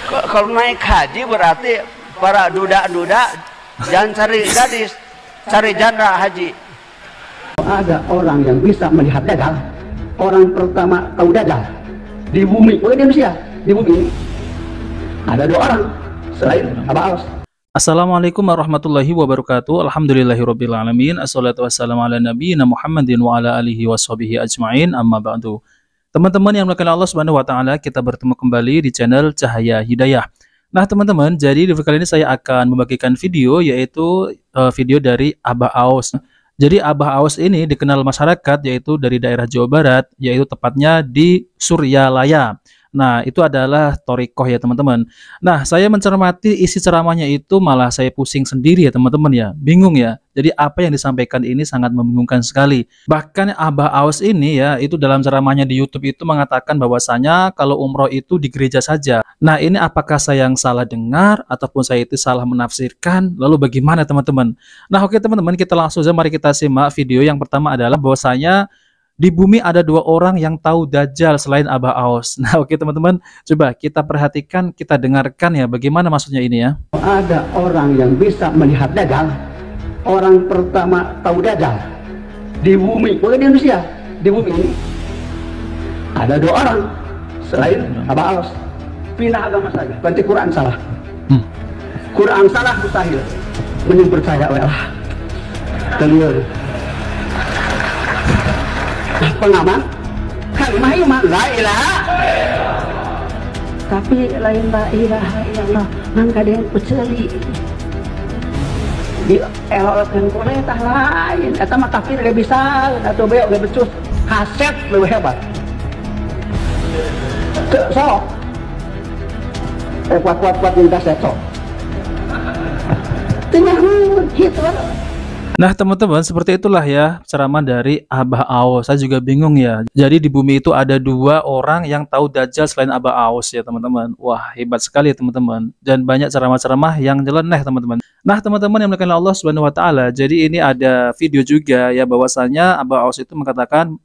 Kalau naik haji berarti para duda-duda jangan cari gadis, cari janda haji. Ada orang yang bisa melihat dajjal. Orang pertama tahu dajjal di bumi, bukan di Indonesia, di bumi ini ada dua orang selain Abah Aos. Assalamualaikum warahmatullahi wabarakatuh. Alhamdulillahirabbil alamin. Assalatu wassalamu ala nabiyina Muhammadin wa ala alihi washabihi ajmain. Amma ba'du. Teman-teman yang dimuliakan Allah Subhanahu wa taala, kita bertemu kembali di channel Cahaya Hidayah. Nah, teman-teman, jadi di video kali ini saya akan membagikan video, yaitu video dari Abah Aos. Jadi Abah Aos ini dikenal masyarakat yaitu dari daerah Jawa Barat, yaitu tepatnya di Suryalaya. Nah, itu adalah thorikoh ya teman-teman. Nah, saya mencermati isi ceramahnya itu malah saya pusing sendiri ya teman-teman ya. Bingung ya. Jadi apa yang disampaikan ini sangat membingungkan sekali. Bahkan Abah Aos ini ya, itu dalam ceramahnya di YouTube itu mengatakan bahwasanya kalau umroh itu di gereja saja. Nah, ini apakah saya yang salah dengar ataupun saya itu salah menafsirkan? Lalu bagaimana teman-teman? Nah, oke teman-teman, kita langsung saja mari kita simak video yang pertama adalah bahwasanya di bumi ada dua orang yang tahu Dajjal selain Abah Aos. Nah, oke teman-teman, coba kita perhatikan, kita dengarkan ya bagaimana maksudnya ini ya. Ada orang yang bisa melihat Dajjal. Orang pertama tahu Dajjal di bumi, bukan di Indonesia, di bumi ini ada dua orang selain Abah Aos. Pindah agama saja, berarti Quran salah. Quran salah mustahil. Mending percaya lah. Tenang. Pengaman kalimah iman la ilaha, tapi lain la ilaha illallah nangka ada yang peceli di elokkan kuretah lain eta mah kafir gak bisa atau beok gak becus kaset lebih hebat sok kuat-kuat yang kaset sok tengah gitu. Nah teman-teman, seperti itulah ya ceramah dari Abah Aos. Saya juga bingung ya. Jadi di bumi itu ada dua orang yang tahu Dajjal selain Abah Aos ya teman-teman. Wah, hebat sekali ya teman-teman. Dan banyak ceramah-ceramah yang nyeleneh teman-teman. Nah teman-teman yang dimuliakan Allah Subhanahu wa taala, jadi ini ada video juga ya bahwasanya Abah Aos itu mengatakan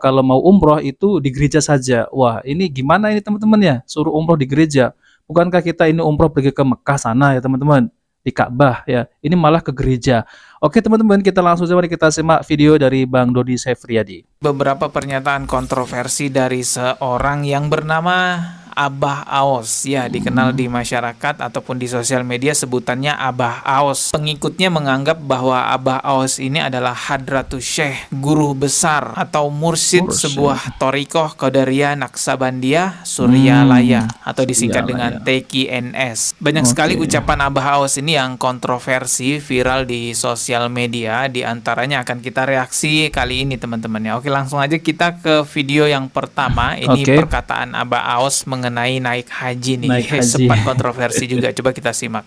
kalau mau umroh itu di gereja saja. Wah, ini gimana ini teman-teman ya? Suruh umroh di gereja. Bukankah kita ini umroh pergi ke Mekah sana ya teman-teman? Di Ka'bah ya, ini malah ke gereja. Oke teman-teman, kita langsung saja mari kita simak video dari Bang Dodi Sefriadi. Beberapa pernyataan kontroversi dari seorang yang bernama Abah Aos, ya dikenal di masyarakat ataupun di sosial media sebutannya Abah Aos. Pengikutnya menganggap bahwa Abah Aos ini adalah Hadratus Syekh, guru besar atau mursyid sebuah thorikoh Qadariyah Naqsabandiyah Suryalaya atau disingkat dengan TQNS. Banyak sekali ucapan Abah Aos ini yang kontroversi viral di sosial media. Di antaranya akan kita reaksi kali ini teman-teman ya. Oke, langsung aja kita ke video yang pertama. Ini perkataan Abah Aos mengenai naik haji nih, sempat kontroversi juga. Coba kita simak.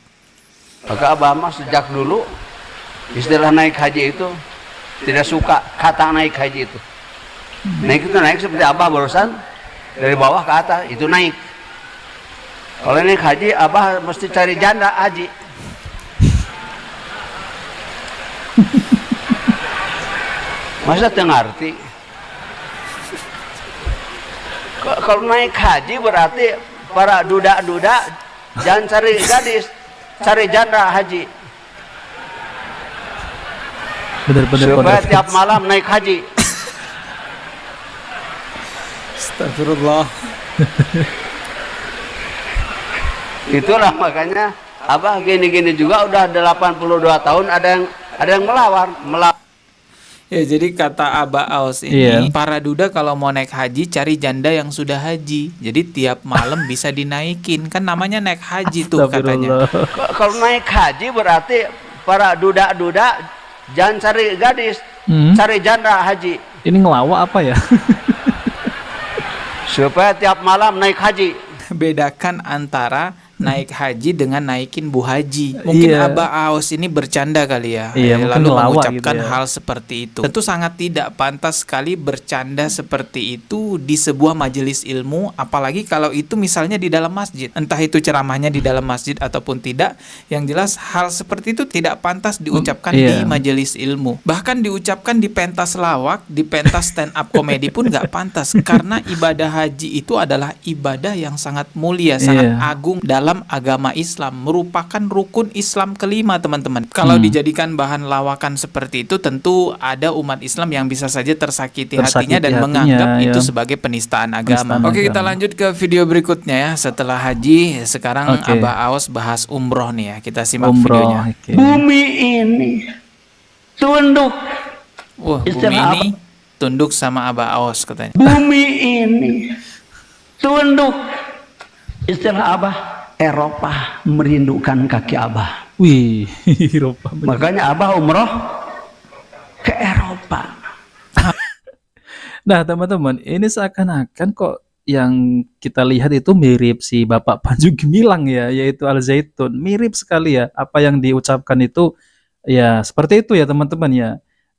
Maka Abah mah sejak dulu istilah naik haji itu tidak suka kata naik haji itu. Naik itu naik seperti Abah barusan dari bawah ke atas itu naik. Kalau naik haji Abah mesti cari janda haji. Masa ngerti? Kalau naik haji berarti para duda-duda jangan cari gadis, cari janda haji. Supaya tiap malam naik haji. Astagfirullah. Itulah makanya Abah gini-gini juga udah 82 tahun ada yang melawar. Ya, jadi kata Abah Aos ini, para duda kalau mau naik haji cari janda yang sudah haji. Jadi tiap malam bisa dinaikin. Kan namanya naik haji tuh katanya. Kalau naik haji berarti para duda-duda jangan cari gadis, cari janda haji. Ini ngelawak apa ya? Supaya tiap malam naik haji. Bedakan antara naik haji dengan naikin Bu Haji. Mungkin Iya. Abah Aos ini bercanda kali ya. Iya, mungkin lalu ngelawak mengucapkan gitu ya. hal seperti itu. Tentu sangat tidak pantas sekali bercanda seperti itu di sebuah majelis ilmu, apalagi kalau itu misalnya di dalam masjid. Entah itu ceramahnya di dalam masjid ataupun tidak, yang jelas hal seperti itu tidak pantas diucapkan iya. di majelis ilmu. Bahkan diucapkan di pentas lawak, di pentas stand up komedi pun nggak pantas, karena ibadah haji itu adalah ibadah yang sangat mulia, sangat agung dalam agama Islam, merupakan rukun Islam kelima, teman-teman. Kalau dijadikan bahan lawakan seperti itu, tentu ada umat Islam yang bisa saja tersakiti hatinya dan menganggap itu sebagai penistaan agama. Oke, kita lanjut ke video berikutnya ya. Setelah haji, sekarang Abah Aos bahas umroh nih ya. Kita simak videonya. Bumi ini tunduk. Wah, bumi ini tunduk sama Abah Aos katanya. Bumi ini tunduk. Istilah Abah, Eropa merindukan kaki Abah. Wih, Eropa. Makanya Abah umroh ke Eropa. Nah, teman-teman, ini seakan-akan kok yang kita lihat itu mirip si Bapak Panji Gumilang ya, yaitu Al Zaitun. Mirip sekali ya, apa yang diucapkan itu ya seperti itu ya, teman-teman ya.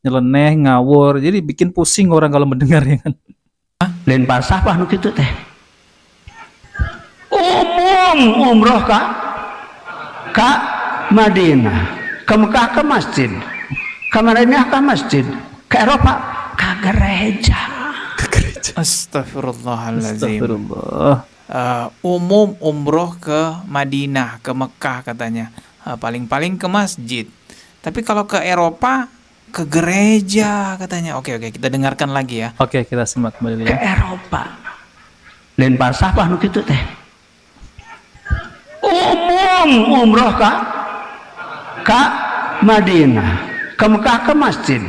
Nyeleneh, ngawur, jadi bikin pusing orang kalau mendengarnya kan. Lain pasah apa nu kitu teh? Umroh ka Madinah, ke Mekah ke masjid, ke Madinah ke masjid, ke Eropa ke gereja. Astagfirullahaladzim. Astagfirullah. Umum umroh ke Madinah, ke Mekah katanya. Paling-paling ke masjid. Tapi kalau ke Eropa, ke gereja katanya. Oke, kita dengarkan lagi ya. Oke, kita simak kembali Ke ya. Eropa. Lain pasah apa nu kitu teh? Umroh ka Madinah, ke Mekah ke masjid,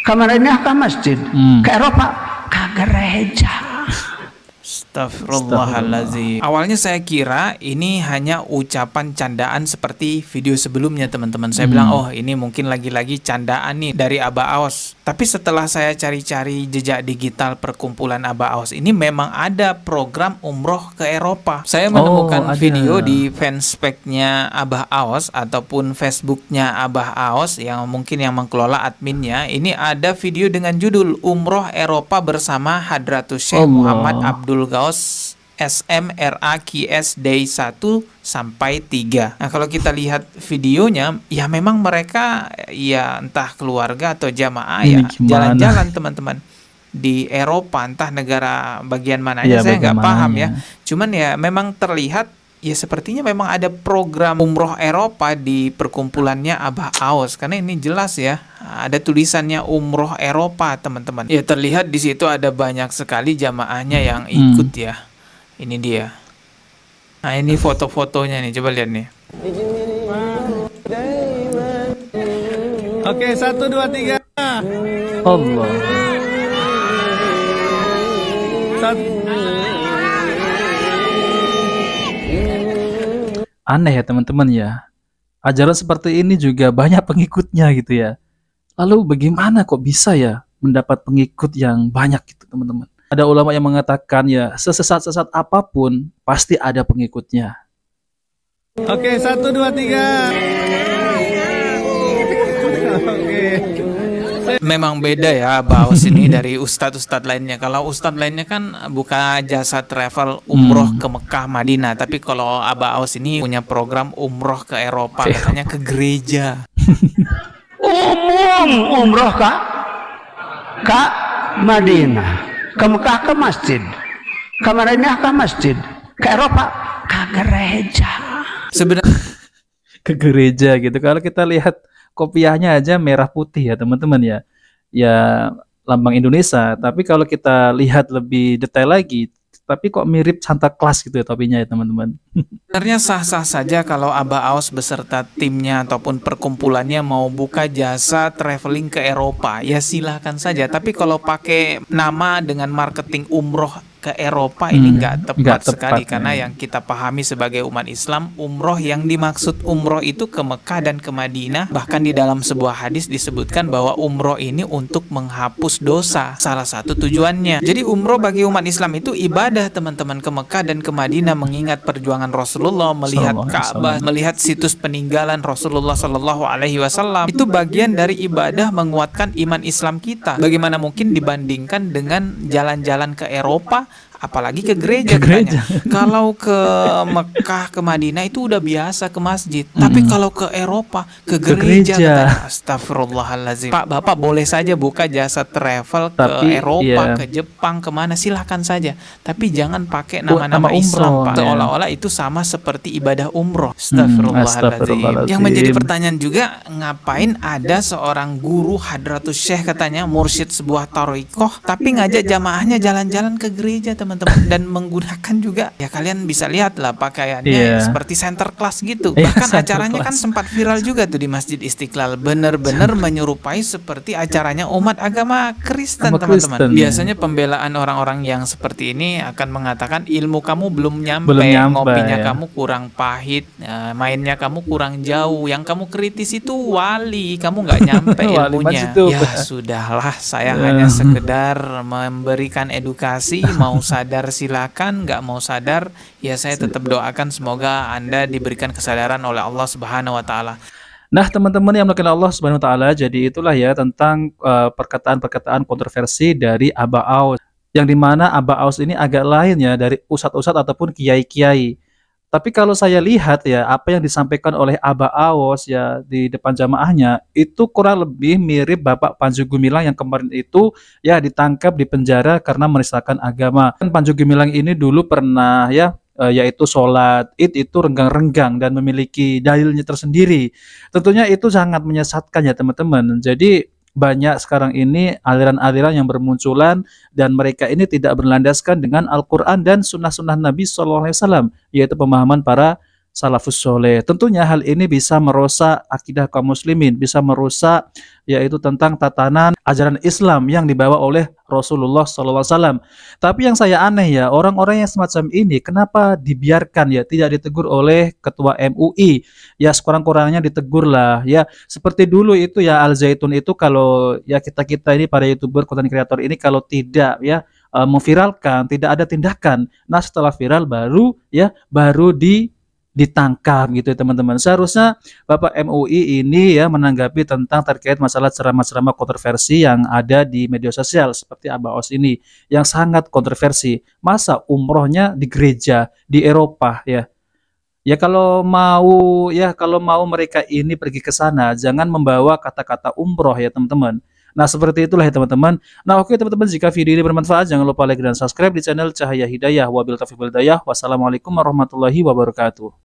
ke Madinah ke masjid, ke Eropa ke gereja. Astagfirullahaladzim. Awalnya saya kira ini hanya ucapan candaan seperti video sebelumnya, teman-teman. Saya bilang, oh ini mungkin lagi-lagi candaan nih dari Abah Aos. Tapi setelah saya cari-cari jejak digital perkumpulan Abah Aos, ini memang ada program umroh ke Eropa. Saya menemukan video di fanspage-nya Abah Aos ataupun Facebooknya Abah Aos yang mungkin yang mengelola adminnya. Ini ada video dengan judul Umroh Eropa bersama Hadratus Syekh Muhammad Abdul Gaus SMRAQS Day 1 sampai 3. Nah, kalau kita lihat videonya, ya memang mereka ya entah keluarga atau jamaah ya jalan-jalan, teman-teman, di Eropa, entah negara bagian mananya saya nggak paham ya. Cuman ya memang terlihat ya sepertinya memang ada program umroh Eropa di perkumpulannya Abah Aos, karena ini jelas ya ada tulisannya umroh Eropa, teman-teman. Ya terlihat di situ ada banyak sekali jamaahnya yang ikut ya. Ini dia. Nah, ini foto-fotonya nih, coba lihat nih. Oke, 1, 2, 3. Allah. Aneh ya, teman-teman ya. Ajaran seperti ini juga banyak pengikutnya gitu ya. Lalu bagaimana kok bisa ya mendapat pengikut yang banyak gitu, teman-teman? Ada ulama yang mengatakan ya, sesesat-sesat apapun pasti ada pengikutnya. Oke, 1, 2, 3. Oke. Memang beda ya Abah Aos ini dari ustadz-ustadz lainnya. Kalau ustadz lainnya kan buka jasa travel umroh ke Mekah, Madinah. Tapi kalau Abah Aos ini punya program umroh ke Eropa, katanya ke gereja. Umroh ka Madinah, ke Mekah ke masjid, ke Madinah ke masjid, ke Eropa ke gereja. Sebenarnya Ke gereja gitu. Kalau kita lihat kopiahnya aja merah putih ya, teman-teman ya. Ya lambang Indonesia, tapi kalau kita lihat lebih detail lagi, tapi kok mirip Santa Claus gitu ya topinya ya, teman-teman. Sebenarnya sah-sah saja kalau Abah Aos beserta timnya ataupun perkumpulannya mau buka jasa traveling ke Eropa, ya silahkan saja. Tapi kalau pakai nama dengan marketing umroh ke Eropa ini nggak tepat tepat, sekali, karena yang kita pahami sebagai umat Islam, umroh yang dimaksud umroh itu ke Mekah dan ke Madinah. Bahkan di dalam sebuah hadis disebutkan bahwa umroh ini untuk menghapus dosa, salah satu tujuannya. Jadi umroh bagi umat Islam itu ibadah, teman-teman, ke Mekah dan ke Madinah, mengingat perjuangan Rasulullah, melihat Ka'bah, melihat situs peninggalan Rasulullah Shallallahu Alaihi Wasallam. Itu bagian dari ibadah menguatkan iman Islam kita. Bagaimana mungkin dibandingkan dengan jalan-jalan ke Eropa, apalagi ke gereja, katanya. Kalau ke Mekah, ke Madinah itu udah biasa ke masjid. Tapi kalau ke Eropa, ke gereja. Katanya. Astagfirullahaladzim. Pak, Bapak boleh saja buka jasa travel ke Eropa, ke Jepang, kemana, silahkan saja. Tapi jangan pakai nama-nama Islam, Pak. Seolah-olah itu sama seperti ibadah umroh. Astagfirullahaladzim. Yang menjadi pertanyaan juga, ngapain ada seorang guru Hadratus Syekh, katanya mursyid sebuah tarekoh, tapi ngajak jamaahnya jalan-jalan ke gereja, teman-teman, dan menggunakan juga, ya kalian bisa lihat lah pakaiannya seperti center class gitu. Bahkan acaranya kan sempat viral juga tuh di Masjid Istiqlal, bener-bener menyerupai seperti acaranya umat agama Kristen, teman-teman. Biasanya pembelaan orang-orang yang seperti ini akan mengatakan ilmu kamu belum nyampe, ngopinya kamu kurang pahit, mainnya kamu kurang jauh, yang kamu kritis itu wali, kamu nggak nyampe ilmunya. Ya sudahlah, saya hanya sekedar memberikan edukasi. Mau sadar silakan, nggak mau sadar ya saya tetap doakan semoga Anda diberikan kesadaran oleh Allah Subhanahu wa taala. Nah, teman-teman yang melakukan Allah Subhanahu wa taala, jadi itulah ya tentang perkataan-perkataan kontroversi dari Abah Aos, yang dimana Abah Aos ini agak lain ya dari ustadz-ustadz ataupun kiai-kiai. Tapi kalau saya lihat ya, apa yang disampaikan oleh Abah Aos ya di depan jamaahnya itu kurang lebih mirip Bapak Panji Gumilang yang kemarin itu ya ditangkap di penjara karena menistakan agama. Dan Panji Gumilang ini dulu pernah ya yaitu sholat Id itu renggang-renggang dan memiliki dalilnya tersendiri. Tentunya itu sangat menyesatkan ya teman-teman. Jadi banyak sekarang ini aliran-aliran yang bermunculan dan mereka ini tidak berlandaskan dengan Al-Quran dan sunnah-sunnah Nabi SAW, yaitu pemahaman para salafus soleh. Tentunya hal ini bisa merusak akidah kaum muslimin, bisa merusak yaitu tentang tatanan ajaran Islam yang dibawa oleh Rasulullah SAW. Tapi yang saya aneh ya, orang-orang yang semacam ini kenapa dibiarkan ya, tidak ditegur oleh ketua MUI? Ya sekurang-kurangnya ditegur lah ya. Seperti dulu itu ya Al Zaitun itu, kalau ya kita ini para YouTuber, konten kreator ini kalau tidak ya memviralkan, tidak ada tindakan. Nah setelah viral baru ditangkap gitu ya teman-teman. Seharusnya Bapak MUI ini ya menanggapi tentang terkait masalah ceramah-ceramah kontroversi yang ada di media sosial seperti Abah Aos ini yang sangat kontroversi. Masa umrohnya di gereja di Eropa ya. Ya kalau mau mereka ini pergi ke sana jangan membawa kata-kata umroh ya teman-teman. Nah seperti itulah ya teman-teman. Nah oke teman-teman, jika video ini bermanfaat jangan lupa like dan subscribe di channel Cahaya Hidayah. Wabillahi taufiq wal hidayah. Wassalamualaikum warahmatullahi wabarakatuh.